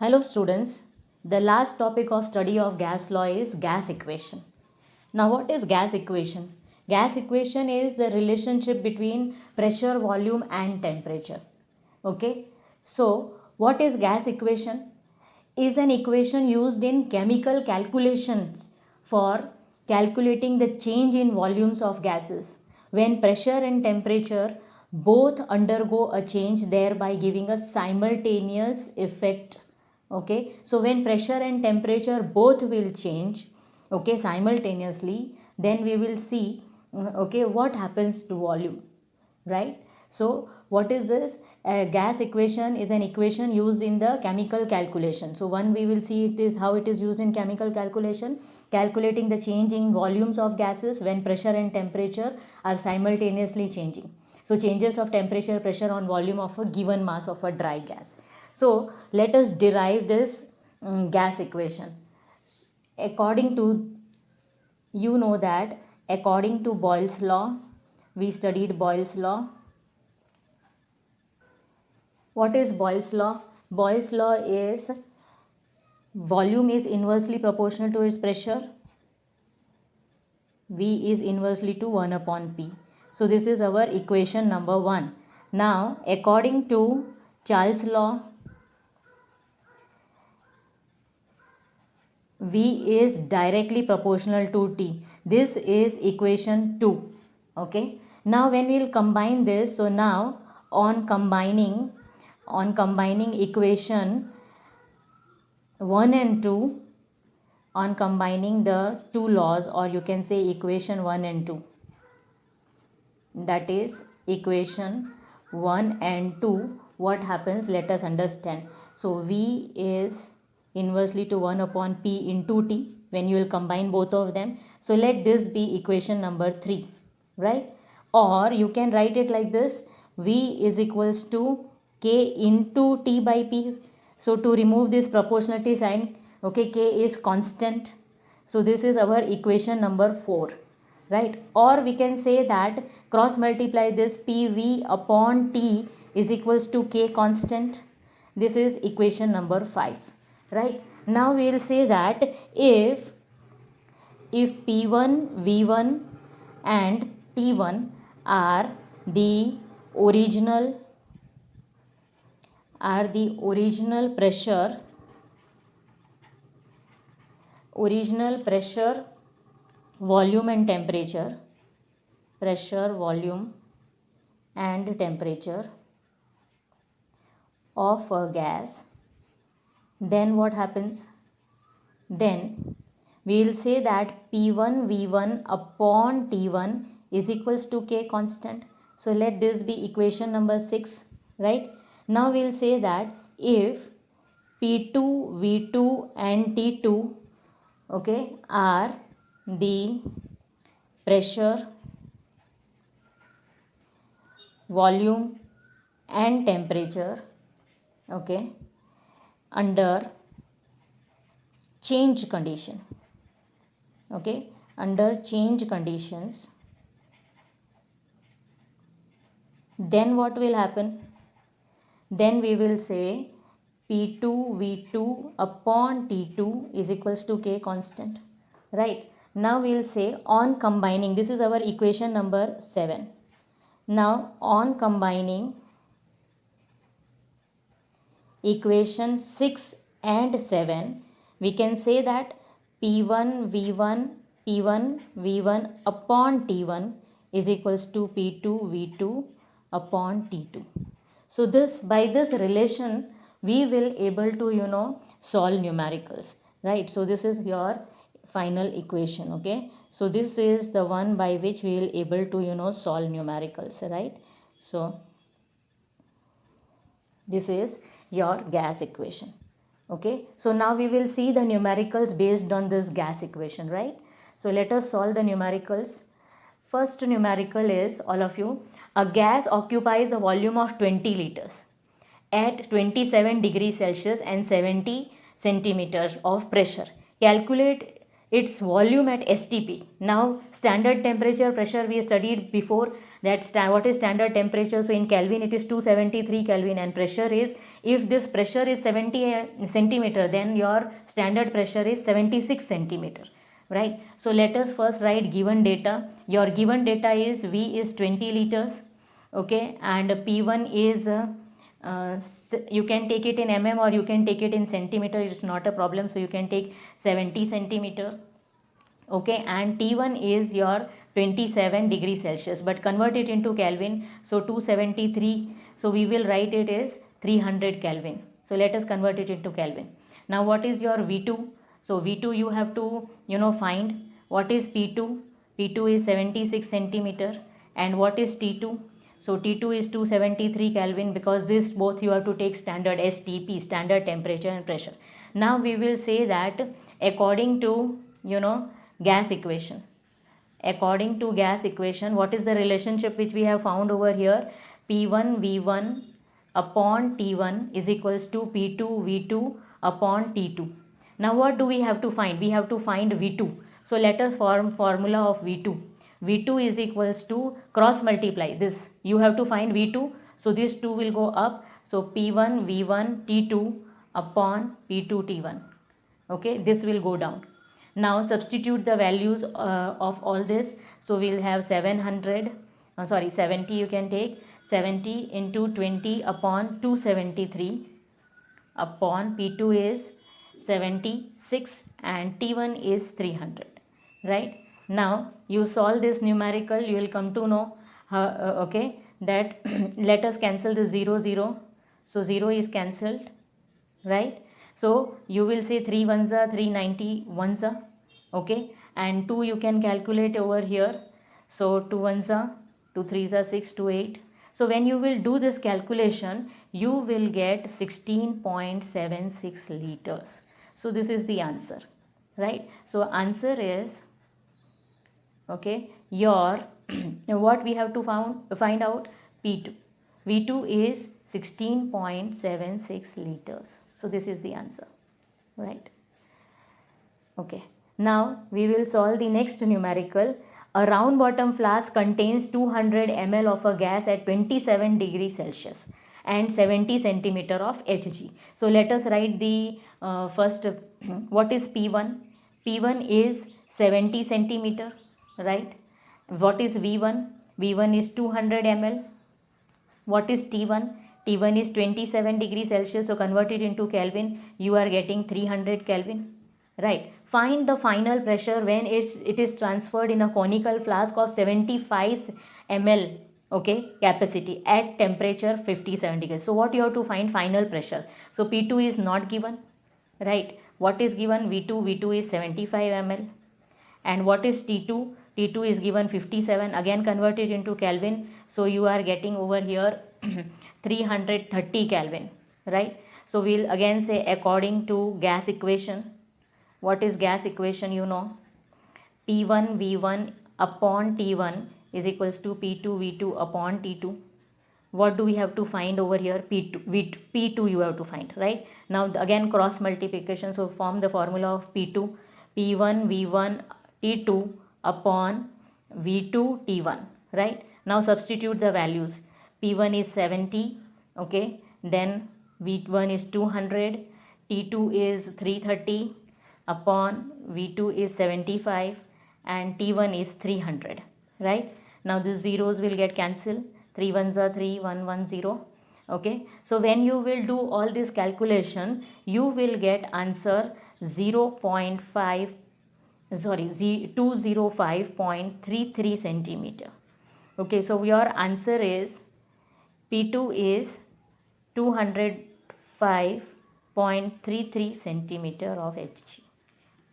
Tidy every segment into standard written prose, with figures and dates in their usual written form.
Hello students, the last topic of study of gas law is gas equation. Now what is gas equation? Gas equation is the relationship between pressure, volume and temperature. Okay, so what is gas equation? Is an equation used in chemical calculations for calculating the change in volumes of gases when pressure and temperature both undergo a change, thereby giving a simultaneous effect. Okay, so when pressure and temperature both will change, okay, simultaneously, then we will see, okay, what happens to volume, right? So what is this? A gas equation is an equation used in the chemical calculation. So one, we will see it is how it is used in chemical calculation, calculating the change in volumes of gases when pressure and temperature are simultaneously changing. So changes of temperature, pressure on volume of a given mass of a dry gas. So let us derive this gas equation. According to, you know that according to Boyle's law, we studied Boyle's law. What is Boyle's law? Boyle's law is volume is inversely proportional to its pressure. V is inversely to 1 upon P. So this is our equation number 1. Now according to Charles' law, V is directly proportional to T. This is equation 2. Okay. Now when we will combine this, so now on combining equation 1 and 2, on combining the two laws, or you can say equation 1 and 2, that is equation 1 and 2, what happens, let us understand. So V is inversely to 1 upon P into T when you will combine both of them. So let this be equation number 3, right? Or you can write it like this: V is equals to K into T by P. So to remove this proportionality sign, okay, K is constant. So this is our equation number 4, right? Or we can say that cross multiply this, PV upon T is equals to K constant. This is equation number 5, right? Now we will say that if P1, V1 and T1 are the original original pressure, volume and temperature, pressure, volume and temperature of a gas, then what happens? Then we will say that P1 V1 upon T1 is equals to K constant. So let this be equation number 6, right? Now we will say that if P2 V2 and T2, okay, are the pressure, volume and temperature, okay, under change condition, okay, under change conditions, then what will happen? Then we will say P2 V2 upon T2 is equals to K constant, right? Now we will say on combining, this is our equation number 7. Now on combining equation 6 and 7, we can say that P1 V1 upon T1 is equals to P2 V2 upon T2. So this, by this relation, we will able to solve numericals, right? So this is your final equation, okay? So this is the one by which we will able to solve numericals, right? So this is your gas equation, okay? So now we will see the numericals based on this gas equation, right? So let us solve the numericals. First numerical is, all of you, a gas occupies a volume of 20 liters at 27 degrees Celsius and 70 centimeters of pressure. Calculate its volume at STP. Now standard temperature pressure we studied before, that what is standard temperature. So in Kelvin it is 273 Kelvin, and pressure is, if this pressure is 70 centimeter, then your standard pressure is 76 centimeter, right? So let us first write given data. Your given data is V is 20 liters, okay, and P1 is you can take it in mm or you can take it in centimeter, it's not a problem. So you can take 70 centimeter, okay, and T1 is your 27 degrees Celsius, but convert it into Kelvin. So 273, so we will write it as 300 Kelvin. So let us convert it into Kelvin. Now what is your V2? So V2 you have to find. What is P2? P2 is 76 centimeter. And what is T2? So T2 is 273 Kelvin, because this both you have to take standard STP, standard temperature and pressure. Now we will say that according to gas equation. According to gas equation, what is the relationship which we have found over here? P1 V1 upon T1 is equals to P2 V2 upon T2. Now what do we have to find? We have to find V2. So let us form formula of V2. V2 is equals to cross multiply this. You have to find V2. So this 2 will go up. So P1 V1 T2 upon P2 T1. Okay, this will go down. Now substitute the values of all this. So we'll have 70 you can take 70 into 20 upon 273 upon P2 is 76 and T1 is 300, right? Now you solve this numerical, you will come to know okay, that let us cancel the 0. So 0 is cancelled, right? So you will say 3 ones are 390 ones are, okay, and 2 you can calculate over here. So 2 ones are 2 threes are 6, 2 8. So when you will do this calculation, you will get 16.76 liters. So this is the answer, right? So answer is, okay, your what we have to find out? P2. V2 is 16.76 liters. So this is the answer, right? Okay. Now we will solve the next numerical. A round bottom flask contains 200 ml of a gas at 27 degrees Celsius and 70 centimeter of Hg. So let us write the first what is P1? P1 is 70 centimeter, right? What is V1? V1 is 200 ml. What is T1? T1 is 27 degrees Celsius. So convert it into Kelvin. You are getting 300 Kelvin, right? Find the final pressure when it is transferred in a conical flask of 75 ml, okay, capacity at temperature 57 degrees. So what you have to find? Final pressure. So P2 is not given, right? What is given? V2. V2 is 75 ml. And what is T2? T2 is given 57. Again convert it into Kelvin. So you are getting over here 330 Kelvin, right? So we'll again say according to gas equation. What is gas equation? P1 V1 upon T1 is equals to P2 V2 upon T2. What do we have to find over here? P2 you have to find, right? Now again cross multiplication. So form the formula of P2. P1 V1 T2 upon V2 T1, right? Now substitute the values. P1 is 70, okay, then V1 is 200, T2 is 330 upon V2 is 75 and T1 is 300, right? Now these zeros will get cancelled. 3 ones are 3, 1 1 0, okay. So when you will do all this calculation, you will get answer 205.33 centimeter. Okay, so your answer is P2 is 205.33 centimeter of Hg,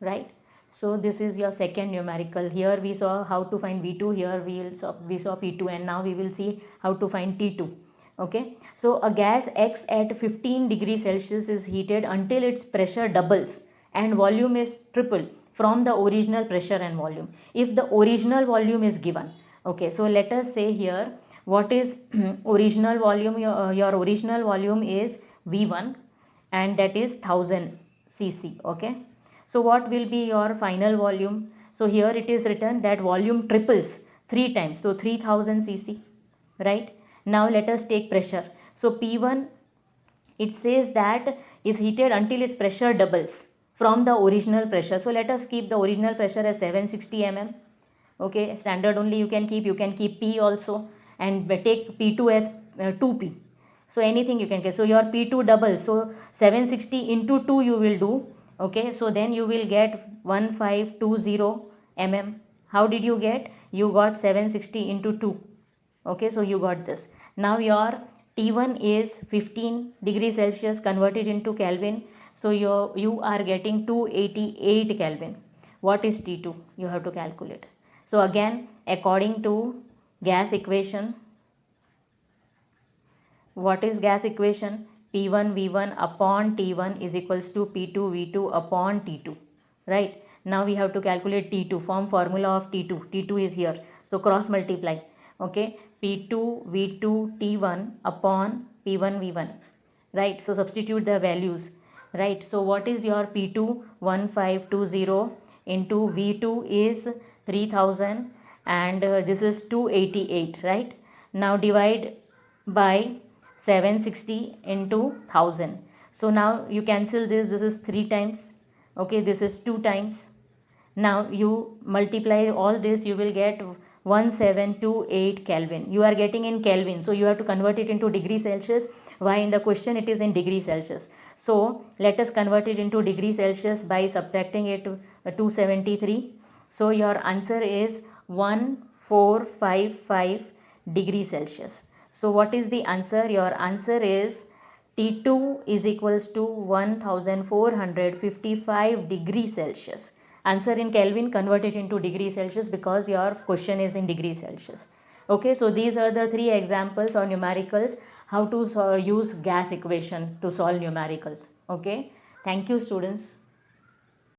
right? So this is your second numerical. Here we saw how to find V2, here we saw P2, and now we will see how to find T2. Okay, so a gas X at 15 degrees Celsius is heated until its pressure doubles and volume is tripled from the original pressure and volume. If the original volume is given, okay, so let us say here what is original volume. Your original volume is V1 and that is 1000 cc, okay. So what will be your final volume? So here it is written that volume triples 3 times, so 3000 cc, right? Now let us take pressure. So P1, it says that is heated until its pressure doubles from the original pressure. So let us keep the original pressure as 760 mm. Okay, standard only you can keep P also, and take P2 as 2P. So anything you can get. So your P2 double, so 760 into 2 you will do. Okay, so then you will get 1520 mm. How did you get? You got 760 into 2. Okay, so you got this. Now your T1 is 15 degrees Celsius converted into Kelvin. So you are getting 288 Kelvin. What is T2? You have to calculate. So again, according to gas equation, what is gas equation? P1 V1 upon T1 is equals to P2 V2 upon T2. Right? Now we have to calculate T2. Form formula of T2. T2 is here. So cross multiply. Okay. P2 V2 T1 upon P1 V1. Right? So substitute the values. Right? So what is your P2? 1520 into V2 is 3000, and this is 288. Right? Now divide by 760 into 1000. So now you cancel this is 3 times. Okay, this is 2 times. Now you multiply all this, you will get 1728 Kelvin. You are getting in Kelvin, so you have to convert it into degree Celsius. Why in the question it is in degree Celsius? So let us convert it into degree Celsius by subtracting it to 273. So your answer is 1455 degree Celsius. So what is the answer? Your answer is T2 is equals to 1455 degrees Celsius. Answer in Kelvin, convert it into degree Celsius because your question is in degree Celsius. Okay, so these are the 3 examples or numericals how to use gas equation to solve numericals. Okay, thank you students.